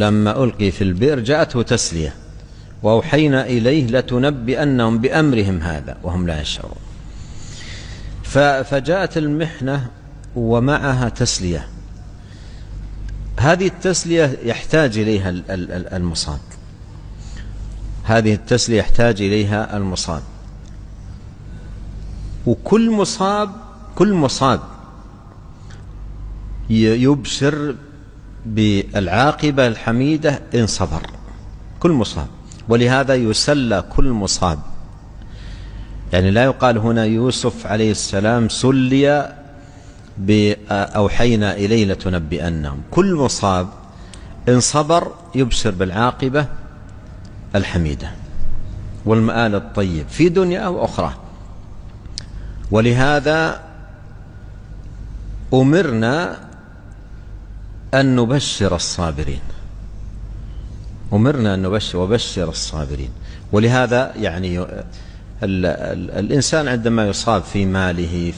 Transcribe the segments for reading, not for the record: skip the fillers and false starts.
لما ألقي في البئر جاءته تسلية، وأوحينا إليه لتنبئنهم بأمرهم هذا وهم لا يشعرون. فجاءت المحنة ومعها تسلية. هذه التسلية يحتاج إليها المصاب، هذه التسلية يحتاج إليها المصاب. وكل مصاب يبشر بالعاقبة الحميدة إن صبر، كل مصاب. ولهذا يسلى كل مصاب، يعني لا يقال هنا يوسف عليه السلام سلي بأوحينا إليه لتنبئنهم. كل مصاب إن صبر يبشر بالعاقبة الحميدة والمآل الطيب في دنيا وأخرى. ولهذا أمرنا أن نبشر الصابرين، أمرنا أن وبشر الصابرين. ولهذا يعني الإنسان عندما يصاب في ماله،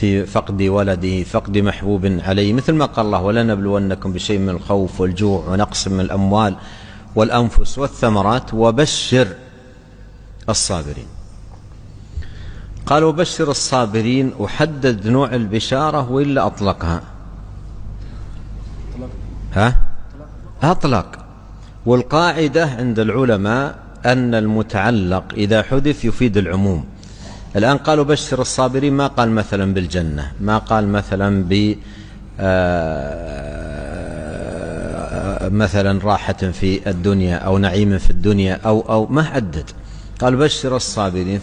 في فقد ولده، فقد محبوب عليه، مثل ما قال الله: ولنبلونكم بشيء من الخوف والجوع ونقص من الأموال والأنفس والثمرات وبشر الصابرين. قال وبشر الصابرين، وحدد نوع البشارة وإلا أطلقها؟ أطلق. والقاعدة عند العلماء أن المتعلق إذا حذف يفيد العموم. الآن قالوا بشر الصابرين، ما قال مثلا بالجنة، ما قال مثلا مثلا راحة في الدنيا أو نعيم في الدنيا أو ما حدد، قال بشر الصابرين،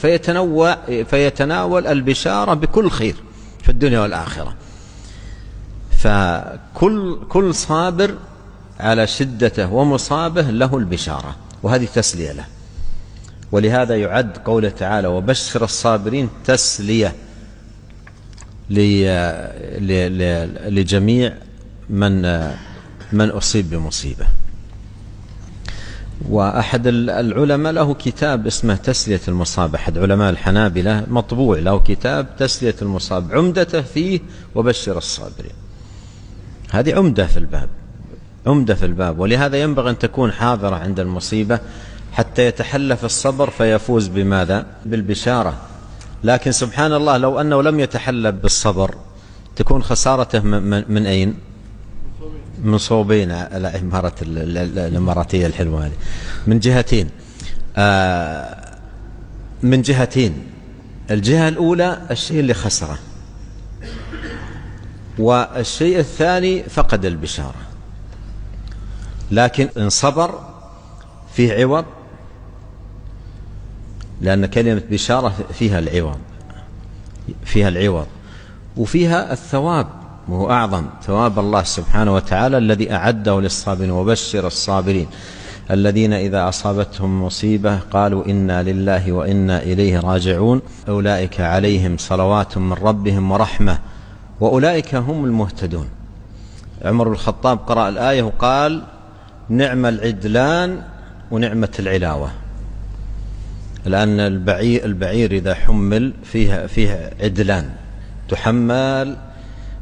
فيتناول البشارة بكل خير في الدنيا والآخرة. فكل صابر على شدته ومصابه له البشارة، وهذه تسلية له. ولهذا يعد قوله تعالى وبشر الصابرين تسلية لجميع من أصيب بمصيبة. وأحد العلماء له كتاب اسمه تسلية المصاب، أحد علماء الحنابلة مطبوع له كتاب تسلية المصاب، عمدته فيه وبشر الصابرين. هذه عمدة في الباب. ولهذا ينبغي أن تكون حاضرة عند المصيبة حتى يتحلى في الصبر فيفوز بماذا؟ بالبشارة. لكن سبحان الله لو أنه لم يتحلى بالصبر تكون خسارته من أين؟ من صوبين على عمارة الإماراتية الحلوة هذه، من جهتين. الجهة الأولى الشيء اللي خسره، والشيء الثاني فقد البشارة. لكن إن صبر فيه عوض، لأن كلمة بشارة فيها العوض وفيها الثواب، وهو أعظم ثواب الله سبحانه وتعالى الذي أعده للصابرين. وبشر الصابرين الذين إذا أصابتهم مصيبة قالوا إنا لله وإنا إليه راجعون أولئك عليهم صلوات من ربهم ورحمة وأولئك هم المهتدون. عمر بن الخطاب قرأ الآية وقال نعم العدلان ونعمة العلاوة. لأن البعير إذا حمل فيها عدلان تحمل،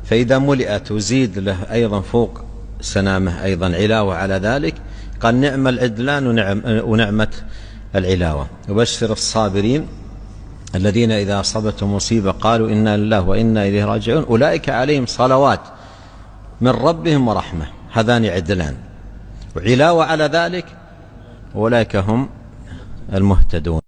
فإذا ملئت وزيد له أيضا فوق سنامه أيضا علاوة على ذلك، قال نعم العدلان ونعمة العلاوة. وبشر الصابرين الذين إذا أصابتهم مصيبة قالوا إنا لله وإنا إليه راجعون أولئك عليهم صلوات من ربهم ورحمة، هذان عدلان، وعلاوة على ذلك أولئك هم المهتدون.